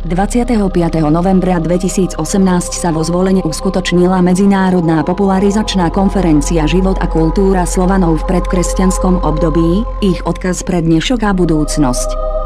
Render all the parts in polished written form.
25. novembra 2018 sa vo Zvolene uskutočnila medzinárodná popularizačná konferencia Život a kultúra Slovanov v predkresťanskom období, ich odkaz pre dnešok a budúcnosť.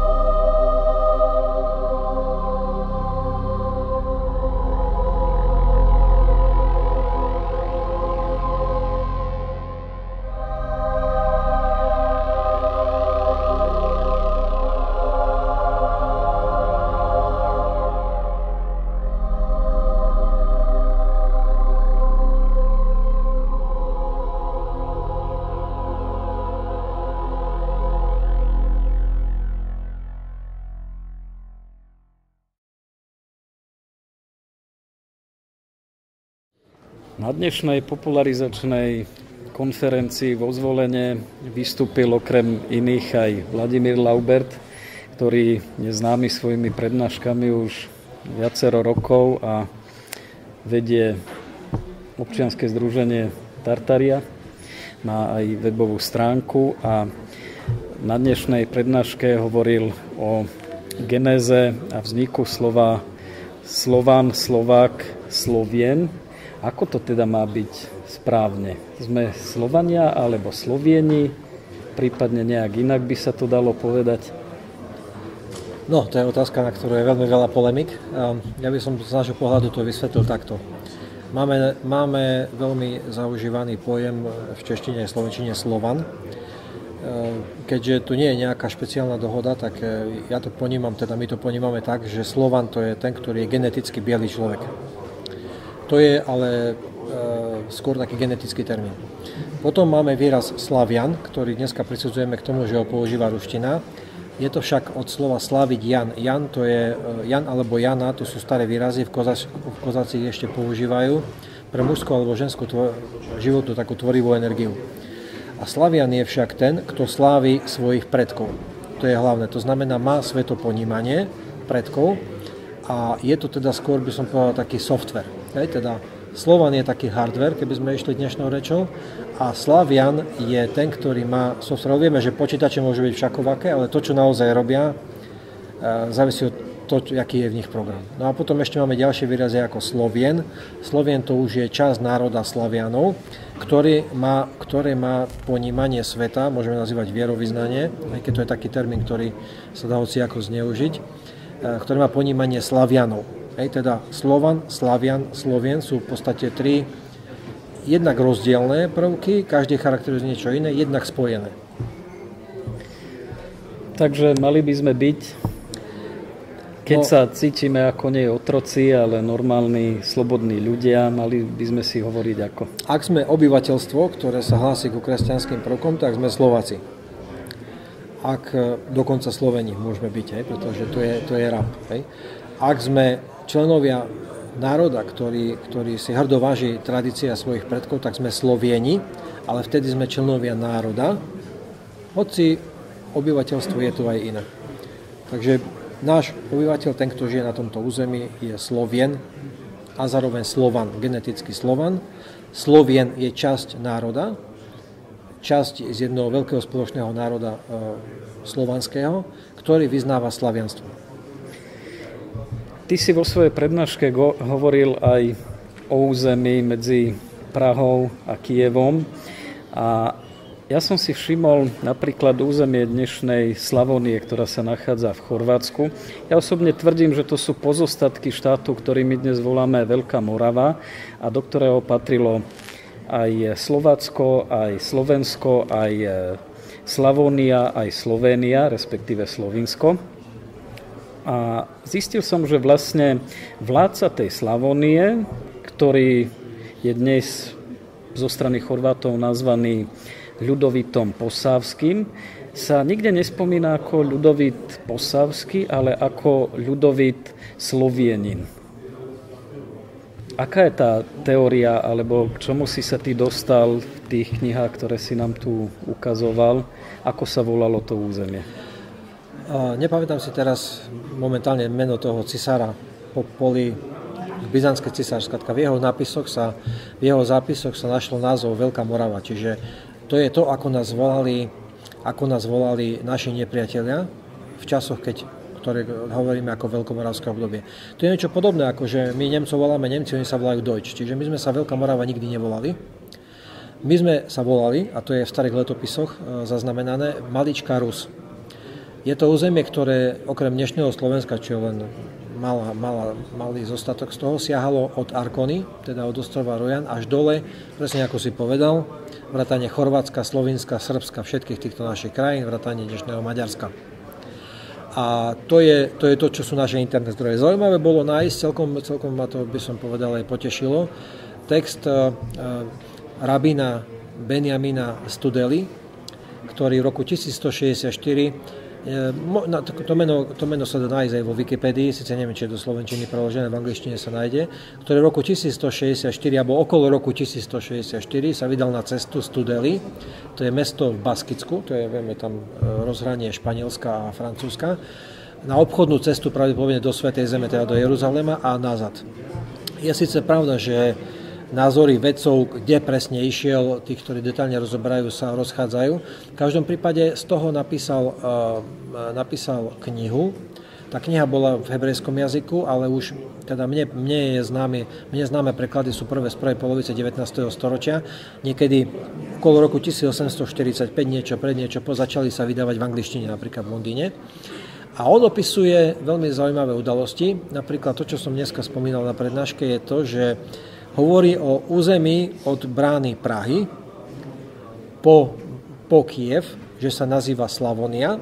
Na dnešnej popularizačnej konferencii vo Zvolene vystúpil okrem iných aj Vladimír Laubert, ktorý je známy svojimi prednáškami už viacero rokov a vedie občianske združenie Tartaria, má aj webovú stránku a na dnešnej prednáške hovoril o genéze a vzniku slova Slovan, Slovák, Slovien. Ako to teda má byť správne? Sme Slovania alebo Slovieni? Prípadne nejak inak by sa to dalo povedať? No, to je otázka, na ktorú je veľmi veľa polemik. Ja by som z nášho pohľadu to vysvetlil takto. Máme veľmi zaužívaný pojem v češtine a slovenčine Slovan. Keďže tu nie je nejaká špeciálna dohoda, tak ja to ponímam, teda my to ponímame tak, že Slovan to je ten, ktorý je geneticky biely človek. To je ale skôr taký genetický termín. Potom máme výraz Slavian, ktorý dneska prisudzujeme k tomu, že ho používa ruština. Je to však od slova slaviť Jan. Jan to je Jan alebo Jana, to sú staré výrazy, v kozáci ešte používajú pre mužskú alebo ženskú životnú takú tvorivú energiu. A Slavian je však ten, kto slávi svojich predkov. To je hlavné, to znamená má svetoponímanie predkov a je to teda skôr, by som povedal, taký software. Teda Slovan je taký hardware, keby sme išli dnešnou rečou, a Slavian je ten, ktorý má software. Vieme, že počítače môžu byť všakovaké, ale to, čo naozaj robia, závisí od toho, aký je v nich program. No a potom ešte máme ďalšie výrazy ako Slovien. Slovien to už je časť národa Slavianov, ktoré má ponímanie sveta, môžeme nazývať vierovyznanie, aj keď to je taký termín, ktorý sa dá hociako zneužiť, ktoré má ponímanie Slavianov. Teda Slovan, Slavian, Slovien sú v podstate tri jednak rozdielne prvky, každý charakterizuje niečo iné, jednak spojené. Takže mali by sme byť, keď sa cítime ako nie otroci, ale normálni, slobodní ľudia, mali by sme si hovoriť ako? Ak sme obyvateľstvo, ktoré sa hlási ku kresťanským prvkom, tak sme Slováci. Ak dokonca Sloveni môžeme byť, pretože to je rab. Ak sme členovia národa, ktorý si hrdo váži tradícia svojich predkov, tak sme Slovieni, ale vtedy sme členovia národa, hoci obyvateľstvo je to aj iné. Takže náš obyvateľ, ten, kto žije na tomto území, je Slovien a zároveň Slovan, genetický Slovan. Slovien je časť národa, časť z jednoho veľkého spoločného národa slovanského, ktorý vyznáva slavianstvo. Ty si vo svojej prednáške hovoril aj o území medzi Prahou a Kyjevom a ja som si všimol napríklad územie dnešnej Slavónie, ktorá sa nachádza v Chorvátsku. Ja osobne tvrdím, že to sú pozostatky štátu, ktorý my dnes voláme Veľká Morava a do ktorého patrilo aj Slovácko, aj Slovensko, aj Slavónia, aj Slovénia, respektíve Slovinsko. A zistil som, že vlastne vládca tej Slavónie, ktorý je dnes zo strany Chorvátov nazvaný Ľudovitom Posavským, sa nikde nespomína ako Ľudovít Posavský, ale ako Ľudovít Slovienin. Aká je tá teória, alebo k čomu si sa ty dostal v tých knihách, ktoré si nám tu ukazoval? Ako sa volalo to územie? Nepamätám si teraz momentálne meno toho cisára Popoli, byzantské cisár. V jeho zápisoch sa našlo názov Veľká Morava, čiže to je to, ako nás volali naši nepriatelia v časoch, keď ktoré hovoríme ako veľkomoravské obdobie. To je niečo podobné, ako že my Nemcov voláme Nemci, oni sa volajú Deutsch. Čiže my sme sa Veľká Morava nikdy nevolali. My sme sa volali, a to je v starých letopisoch zaznamenané, Maličká Rus. Je to územie, ktoré okrem dnešného Slovenska, čo len malý zostatok z toho, siahalo od Arkony, teda od ostrova Rojan, až dole, presne ako si povedal, vrátane Chorvátska, Slovinska, Srbska, všetkých týchto našich krajín, vrátane dnešného Maďarska. A to je to, čo sú naše interné zdroje. Zaujímavé bolo nájsť, celkom ma to, by som povedal, aj potešilo, text rabína Benjamina Studely, ktorý v roku 1164 to meno sa dá nájsť aj vo Wikipédii, síce neviem, či je do slovenčiny preložené, v angličtine sa nájde, ktorý v roku 1164, alebo okolo roku 1164 sa vydal na cestu Studely, to je mesto v Baskicku, to je, vieme, tam rozhranie Španielska a Francúzska, na obchodnú cestu pravdepodobne do Svätej Zeme, teda do Jeruzalema a nazad. Je síce pravda, že názory vedcov, kde presne išiel, tých, ktorí detailne rozoberajú, sa rozchádzajú. V každom prípade z toho napísal knihu. Tá kniha bola v hebrejskom jazyku, ale už teda mne známe preklady sú prvé z prvej polovice 19. storočia. Niekedy okolo roku 1845 niečo po začali sa vydávať v angličtine, napríklad v Londýne. A on opisuje veľmi zaujímavé udalosti. Napríklad to, čo som dneska spomínal na prednáške, je to, že hovorí o území od brány Prahy po Kiev, že sa nazýva Slavonia.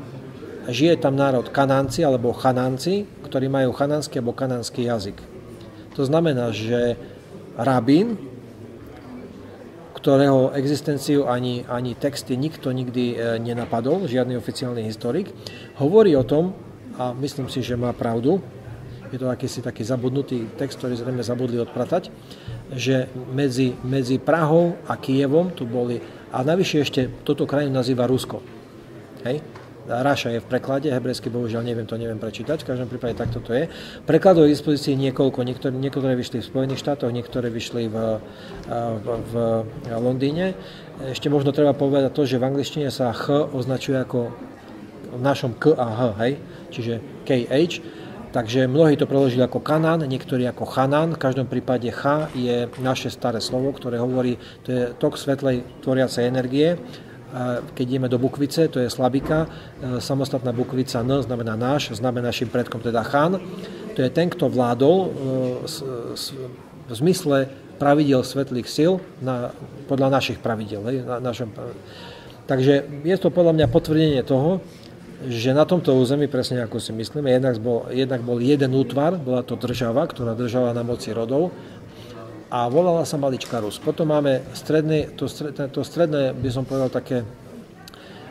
Žije tam národ Kanánci alebo Chanánci, ktorí majú chanánsky alebo kanánsky jazyk. To znamená, že rabín, ktorého existenciu ani texty nikto nikdy nenapadol, žiadny oficiálny historik, hovorí o tom, a myslím si, že má pravdu, je to akýsi taký zabudnutý text, ktorý zrejme zabudli odpratať, že medzi Prahou a Kyjevom tu boli, a navyše ešte toto krajinu nazýva Rusko. Hej? Raša je v preklade, hebrejsky bohužiaľ neviem prečítať, v každom prípade takto to je. Prekladov je v dispozícii niekoľko, niektoré vyšli v Spojených štátoch, niektoré vyšli v Londýne. Ešte možno treba povedať to, že v angličtine sa Ch označuje ako v našom K a H, hej? Čiže KH. Takže mnohí to preložili ako Kanán, niektorí ako Chanán. V každom prípade Cha je naše staré slovo, ktoré hovorí, to je tok svetlej tvoriacej energie. Keď ideme do bukvice, to je slabika. Samostatná bukvica N znamená náš, znamená našim predkom teda Chan. To je ten, kto vládol v zmysle pravidiel svetlých síl podľa našich pravidiel. Takže je to podľa mňa potvrdenie toho, že na tomto území, presne ako si myslíme, jednak bol jeden útvar, bola to država, ktorá držala na moci rodov a volala sa Maličká Rus. Potom máme to stredné, by som povedal, také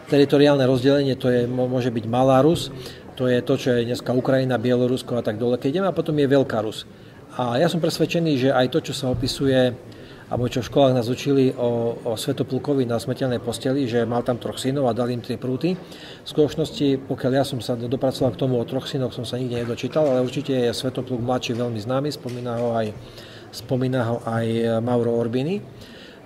teritoriálne rozdelenie, to môže byť Malá Rus, to je to, čo je dneska Ukrajina, Bielorusko a tak dole, keď ideme, a potom je Veľká Rus. A ja som presvedčený, že aj to, čo sa opisuje, alebo čo v školách nás učili o Svätoplukovi na smrteľnej posteli, že mal tam 3 synov a dal im 3 prúty. V skutočnosti, pokiaľ ja som sa dopracoval k tomu o 3 synoch, som sa nikde nedočítal, ale určite je Svätopluk mladší veľmi známy, spomína ho aj Mauro Orbini.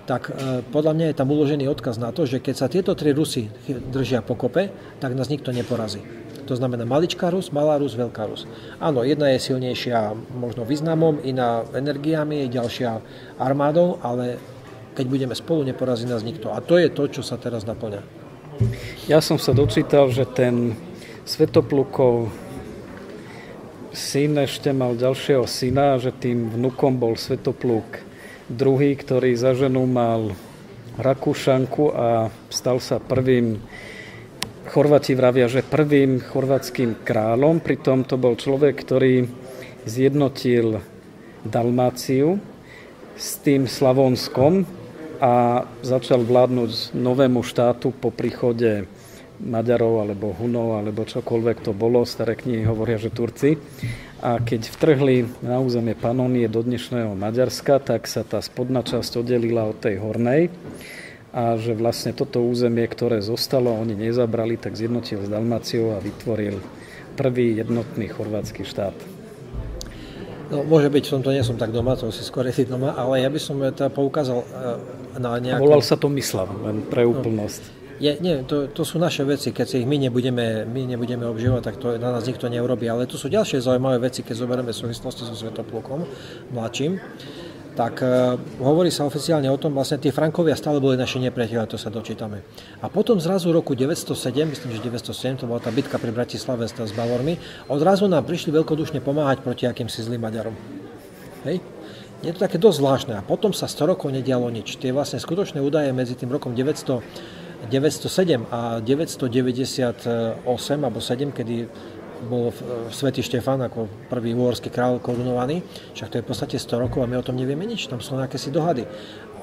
Tak podľa mňa je tam uložený odkaz na to, že keď sa tieto 3 Rusy držia pokope, tak nás nikto neporazí. To znamená Maličká Rus, Malá Rus, Veľká Rus. Áno, jedna je silnejšia možno významom, iná energiami, ďalšia armádou, ale keď budeme spolu, neporazí nás nikto. A to je to, čo sa teraz naplňa. Ja som sa dočítal, že ten Svätoplukov syn ešte mal ďalšieho syna, že tým vnukom bol Svätopluk II, ktorý za ženu mal Rakúšanku a stal sa prvým, Chorváti vravia, že prvým chorvátskym kráľom, pritom to bol človek, ktorý zjednotil Dalmáciu s tým Slavonskom a začal vládnuť novému štátu po príchode Maďarov alebo Hunov alebo čokoľvek to bolo. Staré knihy hovoria, že Turci. A keď vtrhli na územie Panónie do dnešného Maďarska, tak sa tá spodná časť oddelila od tej hornej. A že vlastne toto územie, ktoré zostalo, oni nezabrali, tak zjednotil s Dalmáciou a vytvoril prvý jednotný chorvátsky štát. No, môže byť, v tomto nie som tak doma, to si skôr si doma, ale ja by som teda poukázal na nejakú... Volal sa Tomislav, len pre úplnosť. To sú naše veci, keď si ich my nebudeme obžívať, tak to na nás nikto neurobí. Ale tu sú ďalšie zaujímavé veci, keď zoberieme v súvislosti so Svätoplukom mladším. Tak hovorí sa oficiálne o tom, vlastne tí Frankovia stále boli naši nepriatelia, to sa dočítame. A potom zrazu v roku 907, myslím, že 907, to bola tá bitka pri Bratislave s Bavormi, odrazu nám prišli veľkodušne pomáhať proti akýmsi zlým Maďarom. Hej? Je to také dosť zvláštne. A potom sa 100 rokov nedialo nič. Tie vlastne skutočné údaje medzi tým rokom 907 a 998 alebo 7, kedy bol svätý Štefan ako prvý uhorský kráľ korunovaný, však to je v podstate 100 rokov a my o tom nevieme nič, tam sú nejaké si dohady.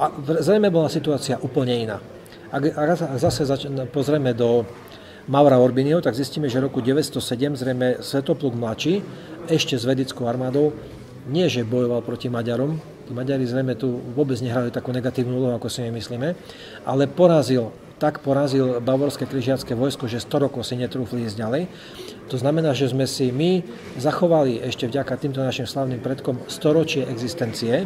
A zrejme bola situácia úplne iná. Ak zase pozrieme do Maura Urbiniho, tak zistíme, že v roku 907 zrejme Svätopluk mladší ešte s vedickou armádou nie, že bojoval proti Maďarom, tí Maďari zrejme tu vôbec nehrali takú negatívnu úlohu, ako si my myslíme, ale porazil bavorské križiacké vojsko, že 100 rokov si netrúfli ísť ďalej. To znamená, že sme si my zachovali ešte vďaka týmto našim slávnym predkom storočie existencie.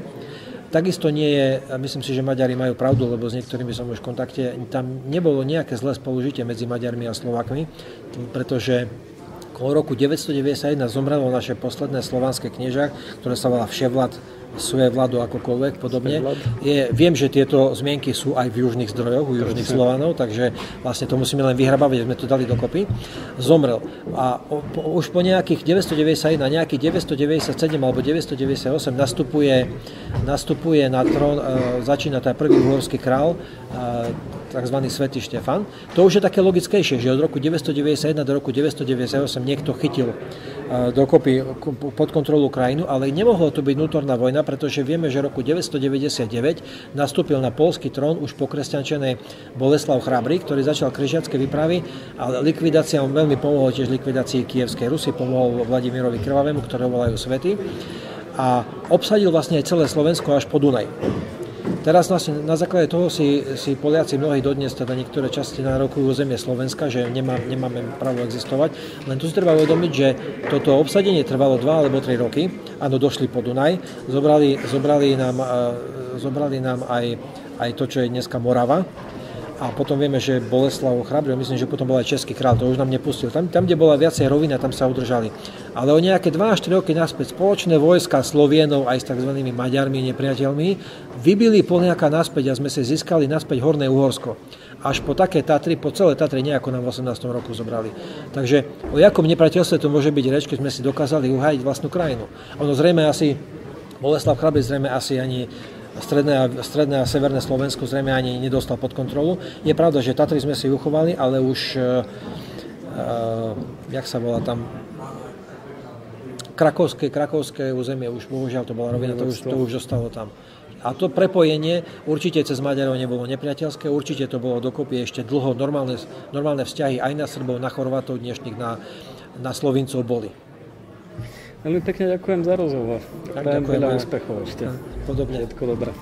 Takisto nie je, myslím si, že Maďari majú pravdu, lebo s niektorými som už v kontakte, tam nebolo nejaké zlé spolužitie medzi Maďarmi a Slovákmi, pretože okolo roku 991 zomrelo naše posledné slovanské knieža, ktoré sa volá Vševlad, Sujevladu, akokoľvek podobne. Viem, že tieto zmienky sú aj v južných zdrojoch, u južných Slovanov, takže vlastne to musíme len vyhrabávať, sme to dali dokopy. Zomrel. A už po nejakých 991, nejakých 997 alebo 998 nastupuje na trón, začína tá prvý uhorský král, tzv. Svätý Štefan. To už je také logickejšie, že od roku 991 do roku 998 niekto chytil dokopy pod kontrolu krajinu, ale nemohlo to byť vnútorná vojna, pretože vieme, že v roku 999 nastúpil na poľský trón už pokresťančený Boleslav Chrabrý, ktorý začal križiacké výpravy, ale likvidácia veľmi pomohol tiež likvidácii Kyjevskej Rusy, pomohol Vladimírovi Krvavému, ktorého volajú Svätý, a obsadil vlastne aj celé Slovensko až po Dunaj. Teraz vlastne na základe toho si Poliaci mnohí dodnes, teda niektoré časti nárokujú územie Slovenska, že nemáme právo existovať. Len tu si treba uvedomiť, že toto obsadenie trvalo 2 alebo 3 roky. Áno, došli po Dunaj, zobrali nám aj to, čo je dneska Morava. A potom vieme, že Boleslav Chrabrý, myslím, že potom bol aj český kráľ, to už nám nepustil. Tam, kde bola viacej rovina, tam sa udržali. Ale o nejaké 2 až 3 roky naspäť spoločné vojska Slovienov aj s tzv. Maďarmi, nepriateľmi, vybili Poliaka naspäť a sme si získali naspäť Horné Uhorsko. Až po také Tatry, po celé Tatry nejako nám v 18. roku zobrali. Takže o jakom nepriateľstve to môže byť reč, keď sme si dokázali uhájiť vlastnú krajinu. Ono zrejme asi, Boleslav Chrabrý zrejme asi ani stredné a severné Slovensko zrejme ani nedostal pod kontrolu. Je pravda, že Tatry sme si uchovali, ale už, jak sa volá tam, krakovské územie, už bohužiaľ to bola rovina, to už zostalo tam. A to prepojenie určite cez Maďarov nebolo nepriateľské, určite to bolo dokopy ešte dlho normálne vzťahy aj na Srbov, na Chorvátov dnešných, na Slovincov boli. Veľmi pekne ďakujem za rozhovor. Prajem veľa úspechov ešte. Podobne. Všetko dobré.